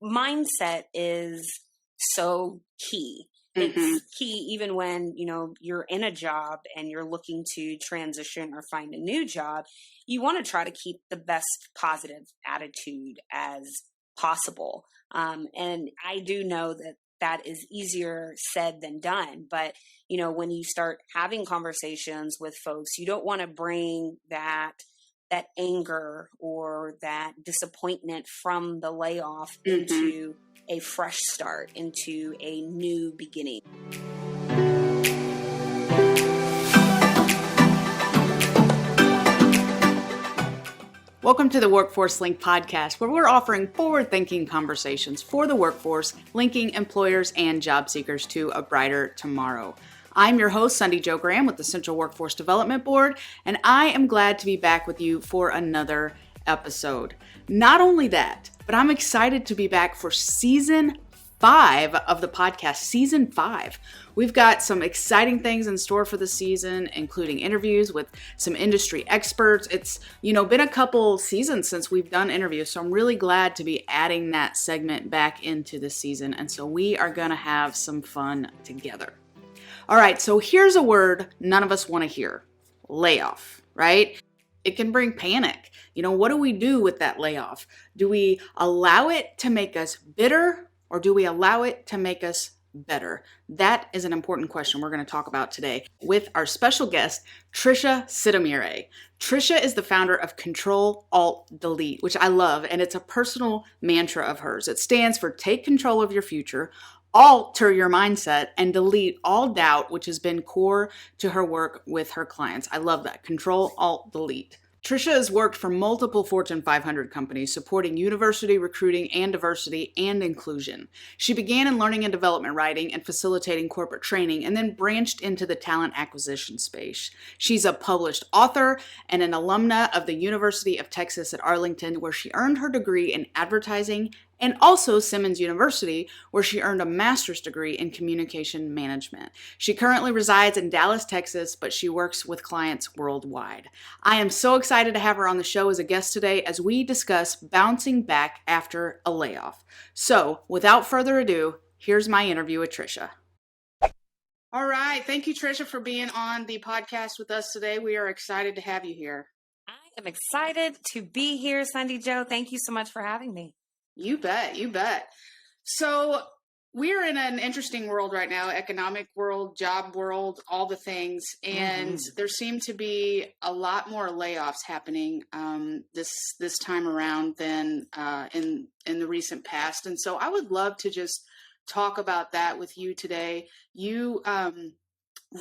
mindset is so key. It's key even when, you're in a job and you're looking to transition or find a new job. You want to try to keep the best positive attitude as possible. And I do know that is easier said than done. But, when you start having conversations with folks, you don't want to bring that anger or that disappointment from the layoff into a fresh start, into a new beginning. Welcome to the Workforce Link podcast, where we're offering forward-thinking conversations for the workforce, linking employers and job seekers to a brighter tomorrow. I'm your host, Sunday Jo Graham with the Central Workforce Development Board, and I am glad to be back with you for another episode. Not only that, but I'm excited to be back for season 5 of the podcast, season 5. We've got some exciting things in store for the season, including interviews with some industry experts. It's, been a couple seasons since we've done interviews, so I'm really glad to be adding that segment back into the season. And so we are going to have some fun together. All right, so here's a word none of us want to hear: layoff, right? It can bring panic. What do we do with that layoff? Do we allow it to make us bitter, or do we allow it to make us better? That is an important question we're going to talk about today with our special guest, Tricia Sitemere. Tricia is the founder of CTRL Alt Delete, which I love, and it's a personal mantra of hers. It stands for take control of your future, alter your mindset, and delete all doubt, which has been core to her work with her clients. I love that. CTRL Alt Delete. Tricia has worked for multiple Fortune 500 companies supporting university recruiting and diversity and inclusion. She began in learning and development writing and facilitating corporate training, and then branched into the talent acquisition space. She's a published author and an alumna of the University of Texas at Arlington, where she earned her degree in advertising, and also Simmons University, where she earned a master's degree in communication management. She currently resides in Dallas, Texas, but she works with clients worldwide. I am so excited to have her on the show as a guest today as we discuss bouncing back after a layoff. So, without further ado, here's my interview with Tricia. All right. Thank you, Tricia, for being on the podcast with us today. We are excited to have you here. I am excited to be here, Sunday Jo. Thank you so much for having me. You bet. You bet. So we're in an interesting world right now, economic world, job world, all the things. And there seem to be a lot more layoffs happening this time around than in the recent past. And so I would love to just talk about that with you today. You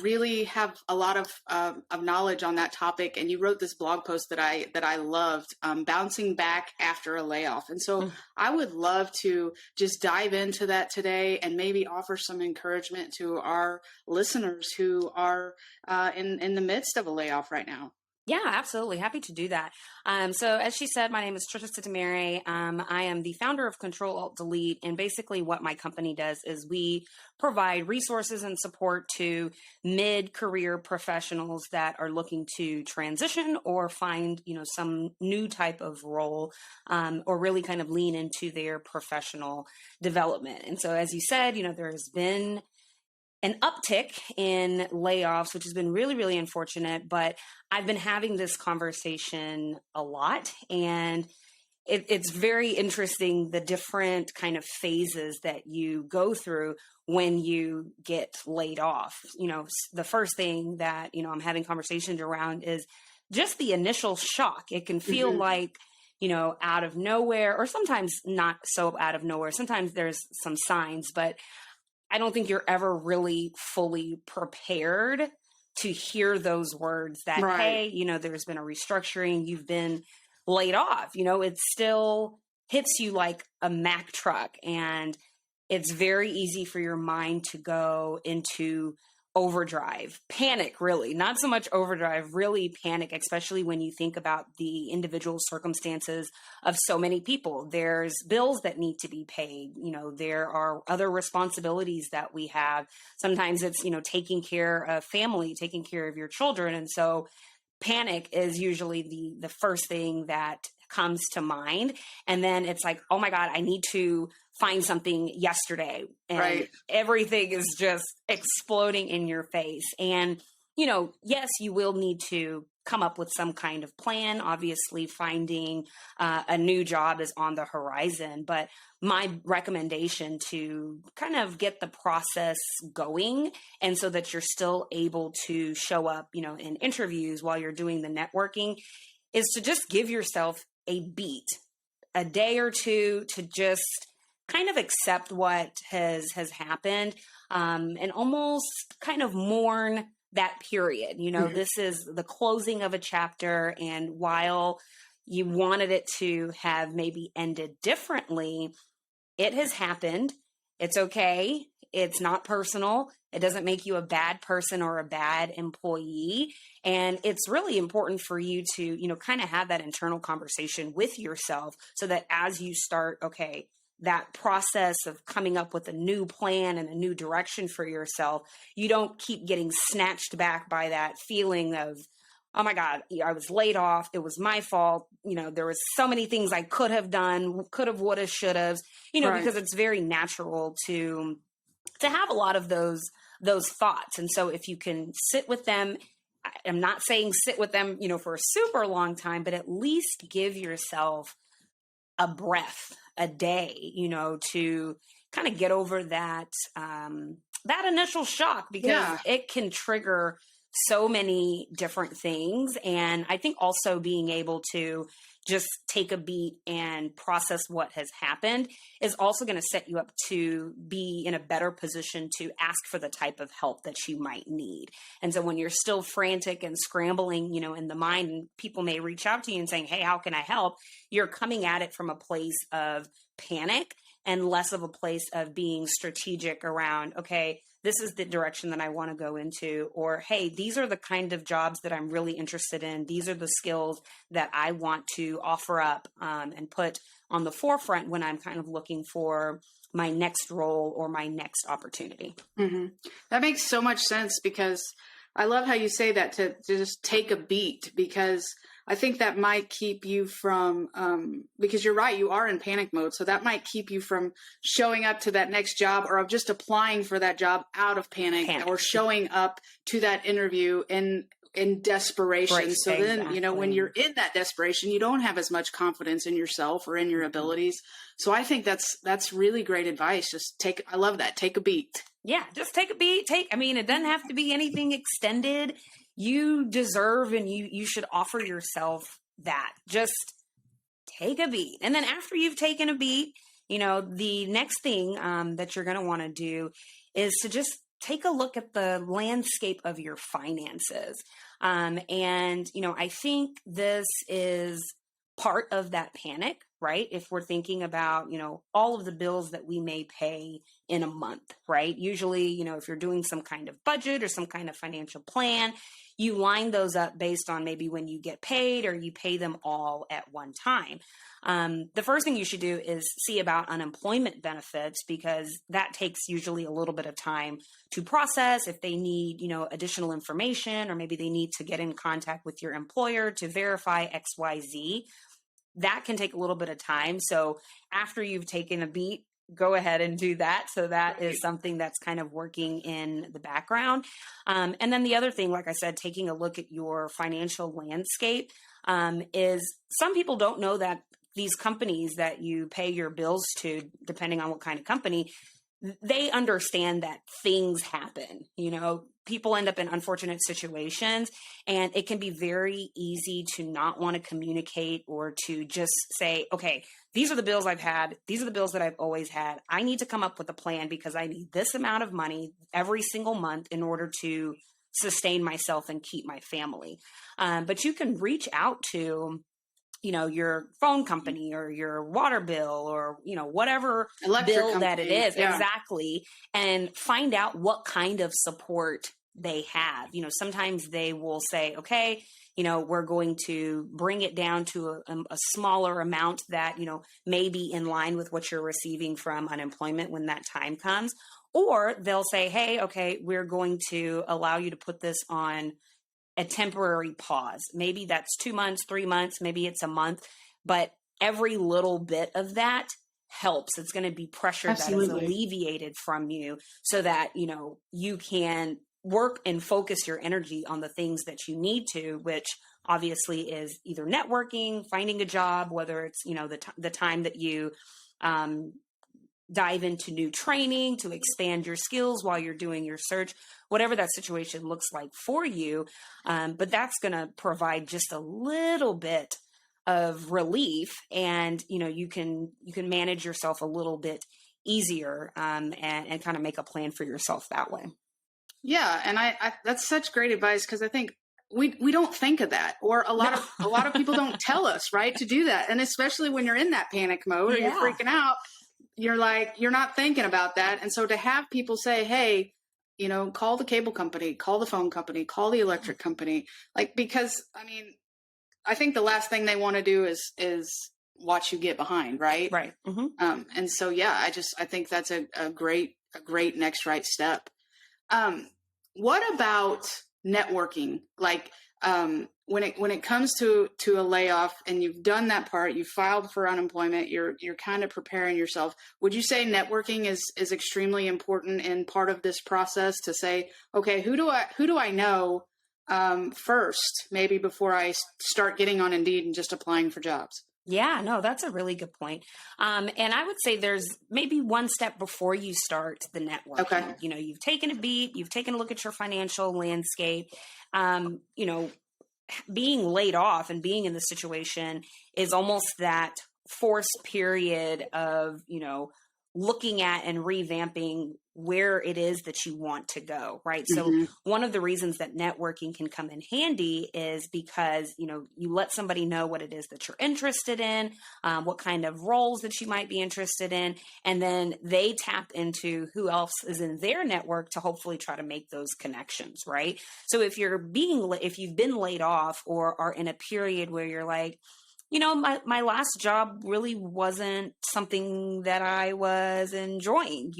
really have a lot of knowledge on that topic, and you wrote this blog post that I loved, bouncing back after a layoff. And so I would love to just dive into that today and maybe offer some encouragement to our listeners who are in the midst of a layoff right now. Yeah, absolutely. Happy to do that. So as she said, my name is Tricia Sitemere. I am the founder of CTRL Alt Delete. And basically what my company does is we provide resources and support to mid-career professionals that are looking to transition or find, some new type of role, or really kind of lean into their professional development. And so as you said, there has been an uptick in layoffs, which has been really, really unfortunate. But I've been having this conversation a lot, and it's very interesting, the different kind of phases that you go through when you get laid off. The first thing that, I'm having conversations around is just the initial shock. It can feel like, out of nowhere, or sometimes not so out of nowhere. Sometimes there's some signs, but I don't think you're ever really fully prepared to hear those words that, hey, there's been a restructuring, you've been laid off. It still hits you like a Mack truck, and it's very easy for your mind to go into overdrive, panic, really, not so much overdrive, really panic, especially when you think about the individual circumstances of so many people. There's bills that need to be paid. There are other responsibilities that we have. Sometimes it's, taking care of family, taking care of your children. And so panic is usually the first thing that comes to mind. And then it's like, oh my God, I need to find something yesterday and Right. everything is just exploding in your face. And, yes, you will need to come up with some kind of plan. Obviously, finding a new job is on the horizon, but my recommendation to kind of get the process going, and so that you're still able to show up, in interviews while you're doing the networking, is to just give yourself a beat, a day or two, to just kind of accept what has happened, and almost kind of mourn that period. This is the closing of a chapter. And while you wanted it to have maybe ended differently, it has happened. It's okay. It's not personal. It doesn't make you a bad person or a bad employee. And it's really important for you to, kind of have that internal conversation with yourself, so that as you start, that process of coming up with a new plan and a new direction for yourself, you don't keep getting snatched back by that feeling of, oh my God, I was laid off. It was my fault. There was so many things I could have done, could have, would have, should have, Right. because it's very natural to have a lot of those thoughts. And so if you can sit with them, I'm not saying sit with them, for a super long time, but at least give yourself a breath, a day, to kind of get over that, that initial shock, because it can trigger so many different things. And I think also being able to just take a beat and process what has happened is also going to set you up to be in a better position to ask for the type of help that you might need. And so when you're still frantic and scrambling, in the mind, and people may reach out to you and saying, hey, how can I help? You're coming at it from a place of panic and less of a place of being strategic around, okay, this is the direction that I want to go into, or, hey, these are the kind of jobs that I'm really interested in. These are the skills that I want to offer up and put on the forefront when I'm kind of looking for my next role or my next opportunity. Mm-hmm. That makes so much sense, because I love how you say that, to just take a beat, because I think that might keep you from, because you're right, you are in panic mode. So that might keep you from showing up to that next job, or of just applying for that job out of panic. Or showing up to that interview in desperation. Right, so exactly. then, when you're in that desperation, you don't have as much confidence in yourself or in your abilities. So I think that's really great advice. I love that. Take a beat. Yeah, just take a beat. It doesn't have to be anything extended. You deserve, and you should offer yourself that. Just take a beat. And then after you've taken a beat, the next thing that you're going to want to do is to just take a look at the landscape of your finances. I think this is part of that panic, right? If we're thinking about, all of the bills that we may pay in a month, right? Usually, if you're doing some kind of budget or some kind of financial plan, you line those up based on maybe when you get paid, or you pay them all at one time. The first thing you should do is see about unemployment benefits, because that takes usually a little bit of time to process. If they need, additional information, or maybe they need to get in contact with your employer to verify XYZ, that can take a little bit of time. So after you've taken a beat, go ahead and do that. So that is something that's kind of working in the background. And then the other thing, like I said, taking a look at your financial landscape, is some people don't know that these companies that you pay your bills to, depending on what kind of company, they understand that things happen. People end up in unfortunate situations, and it can be very easy to not want to communicate, or to just say, okay, these are the bills I've had. These are the bills that I've always had. I need to come up with a plan, because I need this amount of money every single month in order to sustain myself and keep my family. But you can reach out to, your phone company, or your water bill, or, whatever bill that it is. Yeah. Exactly. And find out what kind of support they have. Sometimes they will say, okay, we're going to bring it down to a smaller amount that, may be in line with what you're receiving from unemployment when that time comes. Or they'll say, hey, okay, we're going to allow you to put this on a temporary pause. Maybe that's 2 months, 3 months, maybe it's a month, but every little bit of that helps. It's going to be pressure Absolutely. that is alleviated from you so that, you can work and focus your energy on the things that you need to, which obviously is either networking, finding a job, whether it's, the time that you, dive into new training to expand your skills while you're doing your search, whatever that situation looks like for you. But that's going to provide just a little bit of relief, and you can manage yourself a little bit easier, and kind of make a plan for yourself that way. Yeah, and I that's such great advice, because I think we don't think of that, or a lot of people don't tell us, right, to do that. And especially when you're in that panic mode or you're freaking out, you're not thinking about that. And so to have people say, hey, call the cable company, call the phone company, call the electric company, because I think the last thing they want to do is watch you get behind, right? Right. Mm-hmm. And so, I think that's a great next right step. What about networking? When it comes to a layoff and you've done that part, you filed for unemployment, you're kind of preparing yourself. Would you say networking is extremely important in part of this process to say, okay, who do I know first, maybe before I start getting on Indeed and just applying for jobs? Yeah, no, that's a really good point. And I would say there's maybe one step before you start the networking. Okay. You've taken a beat, you've taken a look at your financial landscape. Being laid off and being in this situation is almost that forced period of, looking at and revamping where it is that you want to go, right? Mm-hmm. So one of the reasons that networking can come in handy is because, you let somebody know what it is that you're interested in, what kind of roles that you might be interested in, and then they tap into who else is in their network to hopefully try to make those connections, right? So if you've been laid off or are in a period where you're like, my last job really wasn't something that I was enjoying,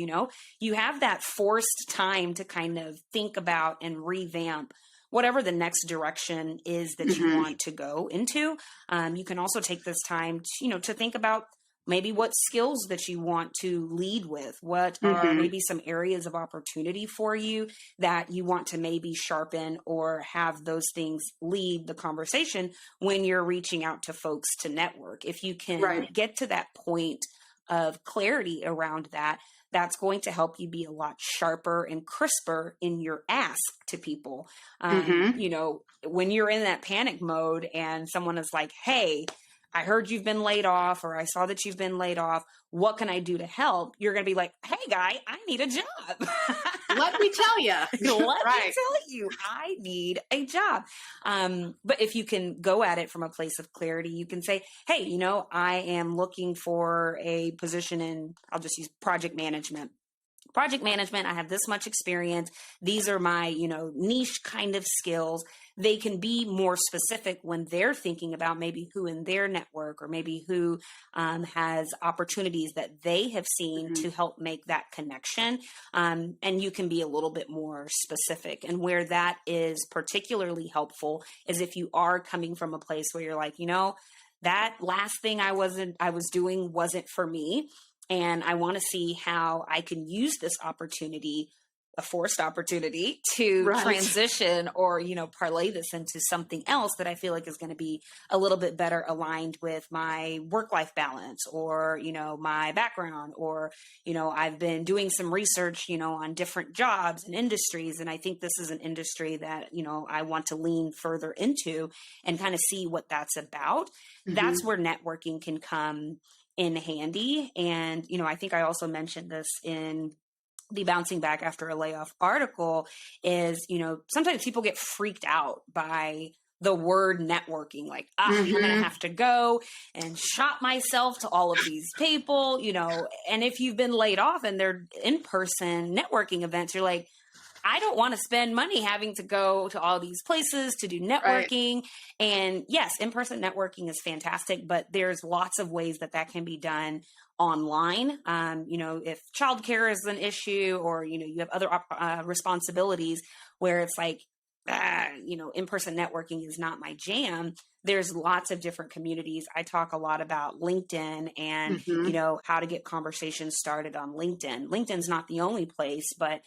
you have that forced time to kind of think about and revamp whatever the next direction is that you want to go into. You can also take this time to think about maybe what skills that you want to lead with, what are maybe some areas of opportunity for you that you want to maybe sharpen or have those things lead the conversation when you're reaching out to folks to network. If you can get to that point of clarity around that, that's going to help you be a lot sharper and crisper in your ask to people. When you're in that panic mode and someone is like, hey, I heard you've been laid off, or I saw that you've been laid off. What can I do to help? You're going to be like, hey, guy, I need a job. Let me tell you. Let me tell you, I need a job. But if you can go at it from a place of clarity, you can say, hey, I am looking for a position in, I'll just use project management. I have this much experience. These are my, niche kind of skills. They can be more specific when they're thinking about maybe who in their network or maybe who has opportunities that they have seen to help make that connection. And you can be a little bit more specific. And where that is particularly helpful is if you are coming from a place where you're like, that last thing I was doing wasn't for me. And I want to see how I can use this opportunity, a forced opportunity, to transition or, parlay this into something else that I feel like is going to be a little bit better aligned with my work-life balance or, my background or, I've been doing some research, on different jobs and industries. And I think this is an industry that, I want to lean further into and kind of see what that's about. That's where networking can come in handy. And, I think I also mentioned this in the Bouncing Back After a Layoff article is, sometimes people get freaked out by the word networking, like, I'm going to have to go and shop myself to all of these people, and if you've been laid off and they're in-person networking events, you're like, I don't want to spend money having to go to all these places to do networking. Right. And yes, in-person networking is fantastic, but there's lots of ways that can be done online. If childcare is an issue or, you have other responsibilities where it's like, in-person networking is not my jam, there's lots of different communities. I talk a lot about LinkedIn and, Mm-hmm. how to get conversations started on LinkedIn. LinkedIn's not the only place, but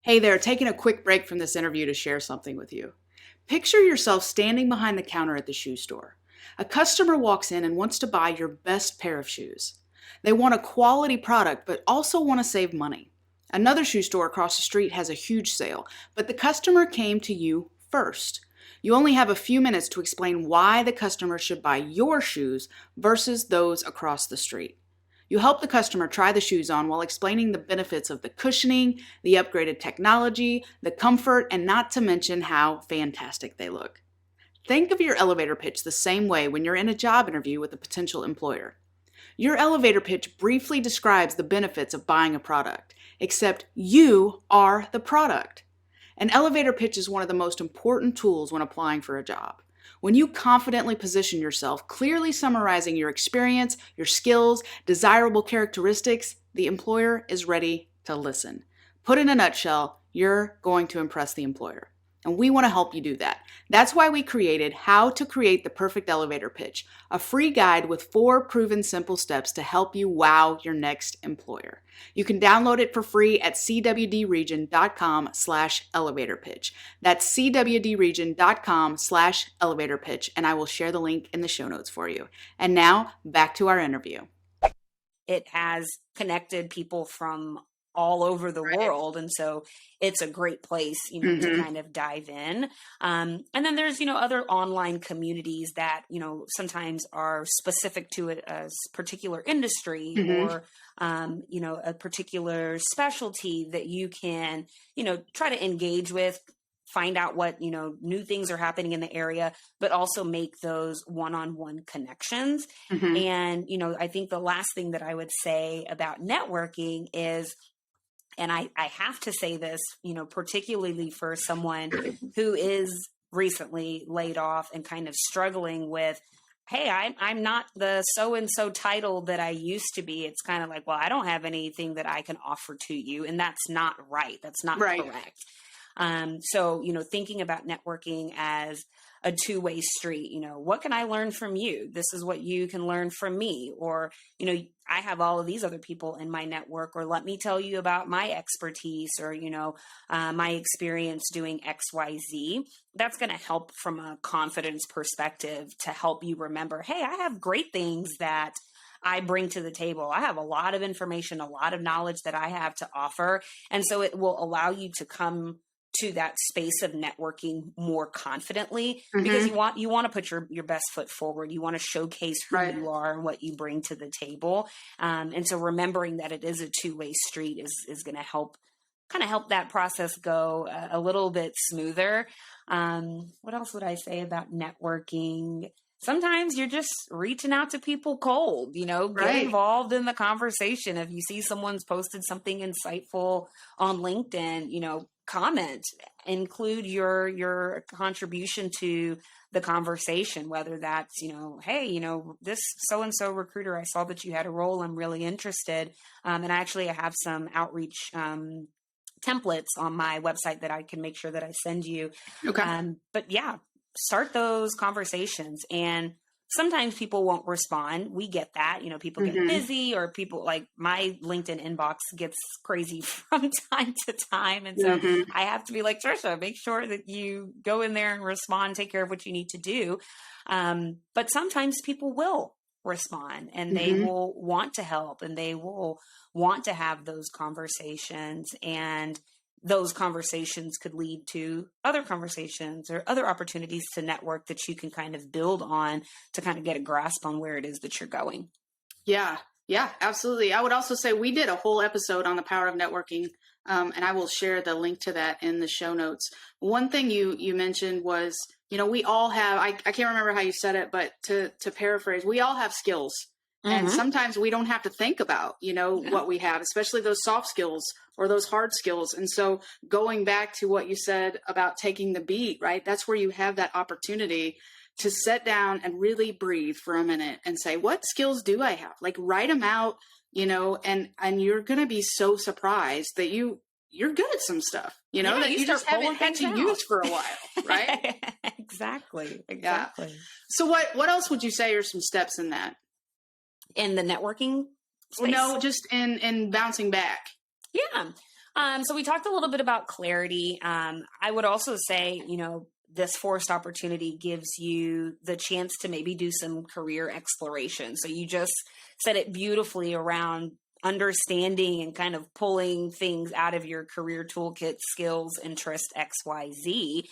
Hey there, taking a quick break from this interview to share something with you. Picture yourself standing behind the counter at the shoe store. A customer walks in and wants to buy your best pair of shoes. They want a quality product, but also want to save money. Another shoe store across the street has a huge sale, but the customer came to you first. You only have a few minutes to explain why the customer should buy your shoes versus those across the street. You help the customer try the shoes on while explaining the benefits of the cushioning, the upgraded technology, the comfort, and not to mention how fantastic they look. Think of your elevator pitch the same way when you're in a job interview with a potential employer. Your elevator pitch briefly describes the benefits of buying a product, except you are the product. An elevator pitch is one of the most important tools when applying for a job. When you confidently position yourself, clearly summarizing your experience, your skills, desirable characteristics, the employer is ready to listen. Put in a nutshell, you're going to impress the employer. And we want to help you do that. That's why we created How to Create the Perfect Elevator Pitch, a free guide with 4 proven simple steps to help you wow your next employer. You can download it for free at cwdregion.com/elevator pitch. That's cwdregion.com/elevator pitch, and I will share the link in the show notes for you. And now back to our interview. it has connected people from all over the world. And so it's a great place, to kind of dive in. And then there's, other online communities that, sometimes are specific to a particular industry or, a particular specialty that you can, try to engage with, find out what, new things are happening in the area, but also make those one-on-one connections. And, I think the last thing that I would say about networking is, and I have to say this, particularly for someone who is recently laid off and kind of struggling with, hey, I'm not the so-and-so title that I used to be. It's kind of like, well, I don't have anything that I can offer to you. And that's not right. That's not correct. So, thinking about networking as a two-way street, what can I learn from you? This is what you can learn from me. Or, I have all of these other people in my network, or let me tell you about my expertise or, my experience doing X, Y, Z. That's going to help from a confidence perspective to help you remember, hey, I have great things that I bring to the table. I have a lot of information, a lot of knowledge that I have to offer. And so it will allow you to come to that space of networking more confidently because you want to put your best foot forward. You want to showcase who you are and what you bring to the table. And so remembering that it is a two-way street is going to help that process go a little bit smoother. What else would I say about networking? Sometimes you're just reaching out to people cold, get involved in the conversation. If you see someone's posted something insightful on LinkedIn, comment, include your contribution to the conversation, whether that's, hey, this so-and-so recruiter, I saw that you had a role. I'm really interested. And I have some outreach templates on my website that I can make sure that I send you. Okay. But yeah, start those conversations. And sometimes people won't respond. We get that, people get busy, or people, like my LinkedIn inbox gets crazy from time to time. And so I have to be like, Tricia, make sure that you go in there and respond, take care of what you need to do. But sometimes people will respond and they will want to help and they will want to have those conversations, and those conversations could lead to other conversations or other opportunities to network that you can kind of build on to kind of get a grasp on where it is that you're going. Yeah, absolutely. I would also say we did a whole episode on the power of networking, and I will share the link to that in the show notes. One thing you mentioned was, we all have, I can't remember how you said it, but to paraphrase, we all have skills. And sometimes we don't have to think about, what we have, especially those soft skills or those hard skills. And so going back to what you said about taking the beat, right? That's where you have that opportunity to sit down and really breathe for a minute and say, what skills do I have? Like write them out, and you're going to be so surprised that you you're good at some stuff, that you you start just haven't pulling had to things out. use for a while, right? Exactly. Yeah. So what else would you say are some steps in that? In the networking space? No, just in bouncing back. Yeah. So we talked a little bit about clarity. I would also say, this forced opportunity gives you the chance to maybe do some career exploration. So you just said it beautifully around understanding and kind of pulling things out of your career toolkit, skills, interest, XYZ.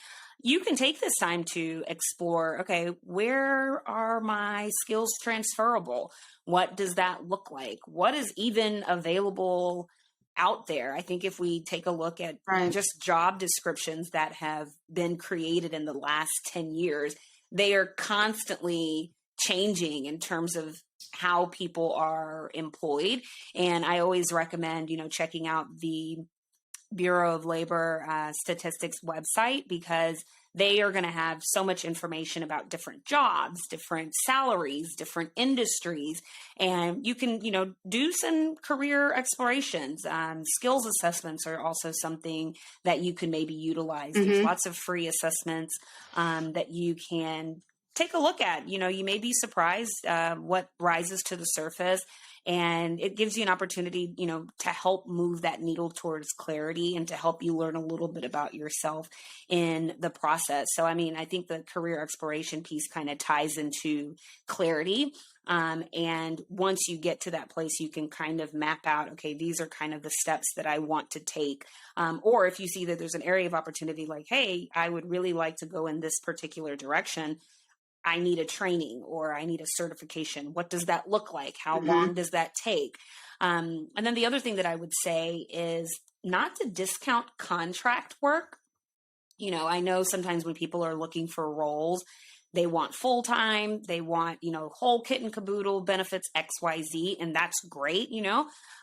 You can take this time to explore, okay, where are my skills transferable? What does that look like? What is even available out there? I think if we take a look at just job descriptions that have been created in the last 10 years, they are constantly changing in terms of how people are employed. And I always recommend, checking out the Bureau of Labor Statistics website, because they are going to have so much information about different jobs, different salaries, different industries, and you can, do some career explorations. Skills assessments are also something that you can maybe utilize. There's lots of free assessments that you can take a look at. You may be surprised what rises to the surface. And it gives you an opportunity, to help move that needle towards clarity and to help you learn a little bit about yourself in the process. So, I think the career exploration piece kind of ties into clarity. And once you get to that place, you can kind of map out, okay, these are kind of the steps that I want to take. Or if you see that there's an area of opportunity, like, hey, I would really like to go in this particular direction, I need a training or I need a certification. What does that look like? How long does that take? And then the other thing that I would say is not to discount contract work. I know sometimes when people are looking for roles, they want full-time, they want, whole kit and caboodle benefits, XYZ, and that's great,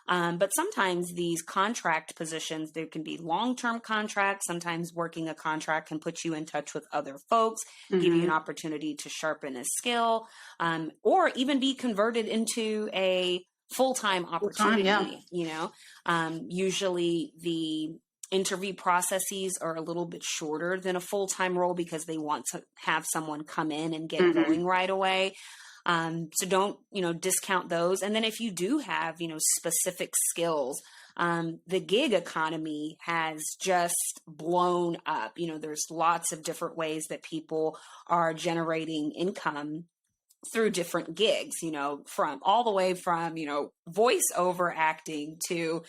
but sometimes these contract positions, there can be long-term contracts. Sometimes working a contract can put you in touch with other folks, give you an opportunity to sharpen a skill, or even be converted into a full-time opportunity. Usually the interview processes are a little bit shorter than a full-time role because they want to have someone come in and get going right away. So don't, discount those. And then if you do have, specific skills, the gig economy has just blown up. There's lots of different ways that people are generating income through different gigs, from all the way from, voiceover acting to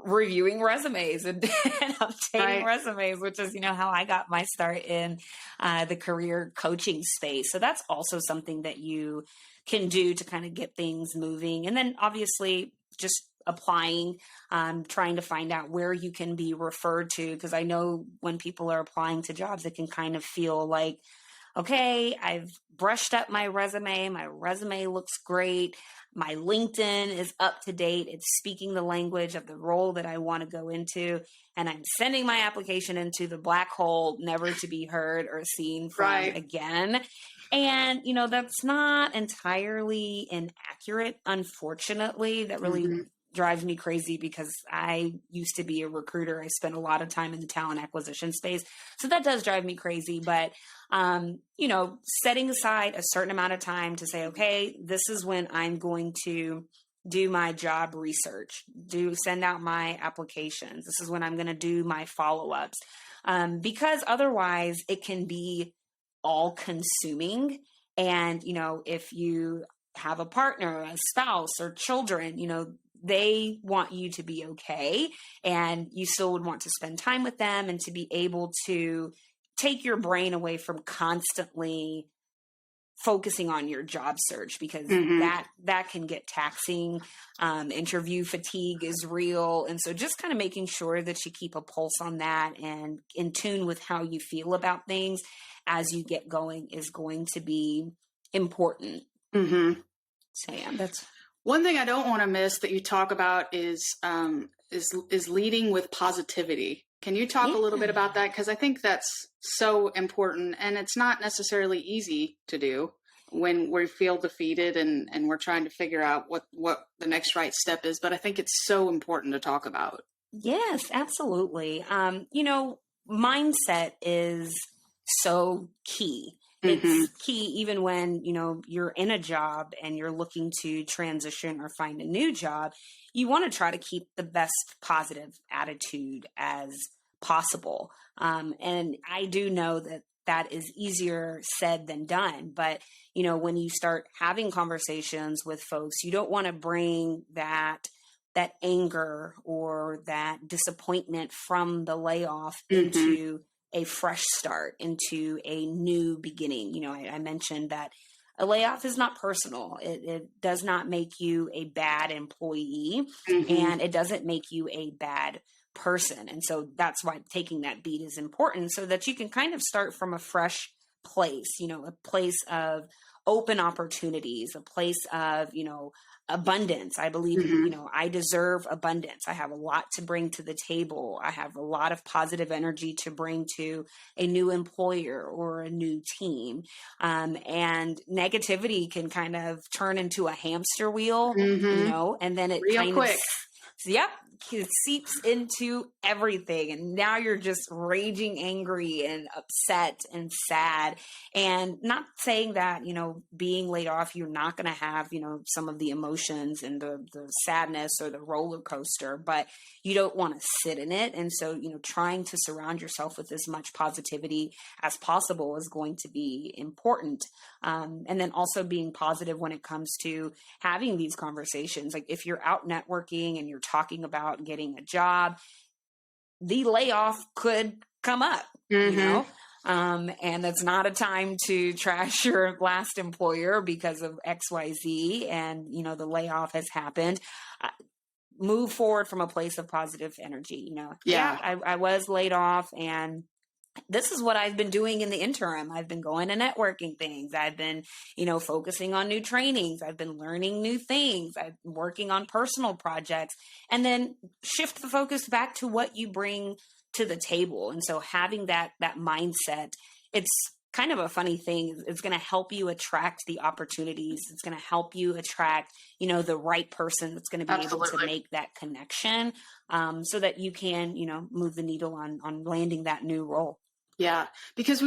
reviewing resumes and updating resumes, which is, how I got my start in the career coaching space. So that's also something that you can do to kind of get things moving. And then obviously just applying, trying to find out where you can be referred to. Because I know when people are applying to jobs, it can kind of feel like, okay, I've brushed up my resume. My resume looks great. My LinkedIn is up to date. It's speaking the language of the role that I want to go into. And I'm sending my application into the black hole, never to be heard or seen from again. And, that's not entirely inaccurate, unfortunately. That really drives me crazy because I used to be a recruiter. I spent a lot of time in the talent acquisition space. So that does drive me crazy. But, setting aside a certain amount of time to say, okay, this is when I'm going to do my job research, send out my applications. This is when I'm going to do my follow-ups. Because otherwise it can be all consuming. And, if you have a partner, a spouse, or children, they want you to be okay. And you still would want to spend time with them and to be able to take your brain away from constantly focusing on your job search, because that can get taxing. Interview fatigue is real. And so just kind of making sure that you keep a pulse on that and in tune with how you feel about things as you get going is going to be important. So yeah, that's one thing I don't want to miss that you talk about is leading with positivity. Can you talk a little bit about that? Because I think that's so important, and it's not necessarily easy to do when we feel defeated and we're trying to figure out what the next right step is. But I think it's so important to talk about. Yes, absolutely. Mindset is so key. Mm-hmm. It's key even when, you're in a job and you're looking to transition or find a new job. You want to try to keep the best positive attitude as possible. And I do know that is easier said than done. But, when you start having conversations with folks, you don't want to bring that anger or that disappointment from the layoff Mm-hmm. into a fresh start, into a new beginning. I mentioned that a layoff is not personal. It does not make you a bad employee, Mm-hmm. and it doesn't make you a bad person. And so that's why taking that beat is important, so that you can kind of start from a fresh place, a place of open opportunities, a place of, abundance. I believe, Mm-hmm. I deserve abundance. I have a lot to bring to the table. I have a lot of positive energy to bring to a new employer or a new team. And negativity can kind of turn into a hamster wheel, Mm-hmm. and then it Real kind of, quick. yep, it seeps into everything. And now you're just raging angry and upset and sad. And not saying that, being laid off, you're not going to have, some of the emotions and the sadness or the roller coaster, but you don't want to sit in it. And so, trying to surround yourself with as much positivity as possible is going to be important. And then also being positive when it comes to having these conversations. Like if you're out networking and you're talking about getting a job, the layoff could come up, Mm-hmm. and it's not a time to trash your last employer because of XYZ and, the layoff has happened. Move forward from a place of positive energy. Yeah. I was laid off, and this is what I've been doing in the interim. I've been going to networking things. I've been, focusing on new trainings. I've been learning new things. I've been working on personal projects, and then shift the focus back to what you bring to the table. And so having that mindset, it's kind of a funny thing. It's going to help you attract the opportunities. It's going to help you attract, the right person that's going to be able to Absolutely. make that connection, so that you can, move the needle on landing that new role. Yeah, because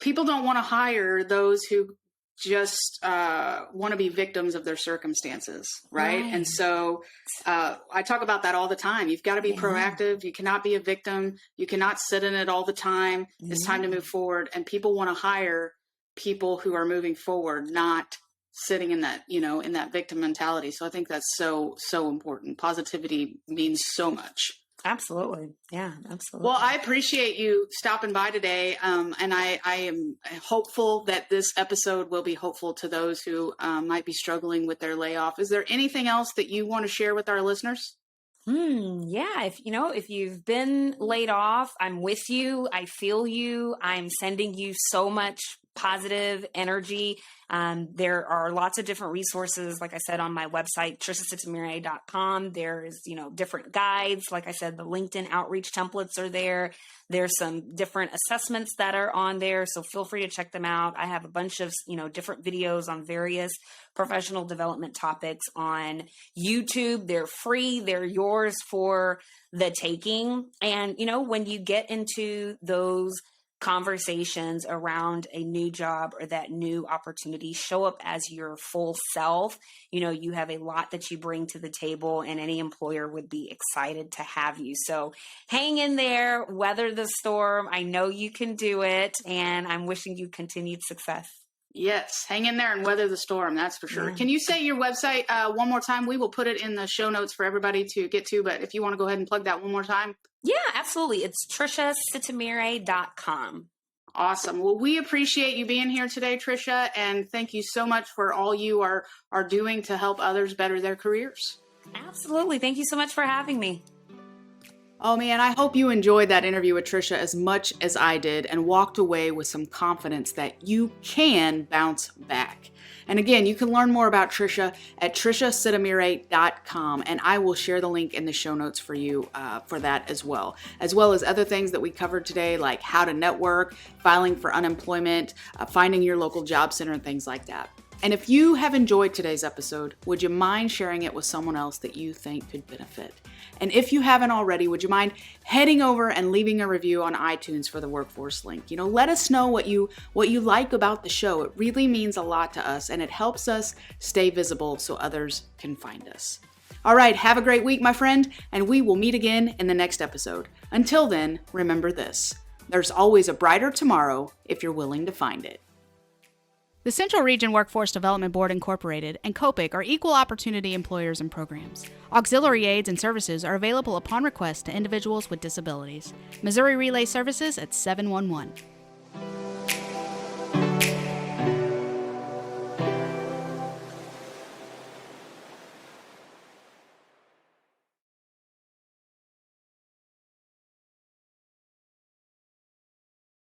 people don't want to hire those who just want to be victims of their circumstances, right? And so I talk about that all the time. You've got to be proactive. You cannot be a victim. You cannot sit in it all the time. It's time to move forward. And people want to hire people who are moving forward, not sitting in that, in that victim mentality. So I think that's so important. Positivity means so much. Absolutely. Yeah, absolutely. Well, I appreciate you stopping by today. And I am hopeful that this episode will be hopeful to those who might be struggling with their layoff. Is there anything else that you want to share with our listeners? Yeah. If you've been laid off, I'm with you. I feel you. I'm sending you so much positive energy. There are lots of different resources, like I said, on my website, triciasitemere.com. There's, different guides. Like I said, the LinkedIn outreach templates are there. There's some different assessments that are on there. So feel free to check them out. I have a bunch of, different videos on various professional development topics on YouTube. They're free. They're yours for the taking. And, when you get into those conversations around a new job or that new opportunity, show up as your full self. You have a lot that you bring to the table, and any employer would be excited to have you. So hang in there, weather the storm. I know you can do it, and I'm wishing you continued success. Yes, hang in there and weather the storm. That's for sure. Yeah. Can you say your website one more time? We will put it in the show notes for everybody to get to, but if you want to go ahead and plug that one more time. Yeah, absolutely. It's triciasitemere.com. Awesome. Well, we appreciate you being here today, Tricia, and thank you so much for all you are doing to help others better their careers. Absolutely. Thank you so much for having me. Oh man, I hope you enjoyed that interview with Tricia as much as I did and walked away with some confidence that you can bounce back. And again, you can learn more about Tricia at triciasitemere.com, and I will share the link in the show notes for you for that as well as other things that we covered today, like how to network, filing for unemployment, finding your local job center, and things like that. And if you have enjoyed today's episode, would you mind sharing it with someone else that you think could benefit? And if you haven't already, would you mind heading over and leaving a review on iTunes for the Workforce Link? Let us know what you like about the show. It really means a lot to us, and it helps us stay visible so others can find us. All right, have a great week, my friend, and we will meet again in the next episode. Until then, remember this: there's always a brighter tomorrow if you're willing to find it. The Central Region Workforce Development Board Incorporated and COPIC are equal opportunity employers and programs. Auxiliary aids and services are available upon request to individuals with disabilities. Missouri Relay Services at 711.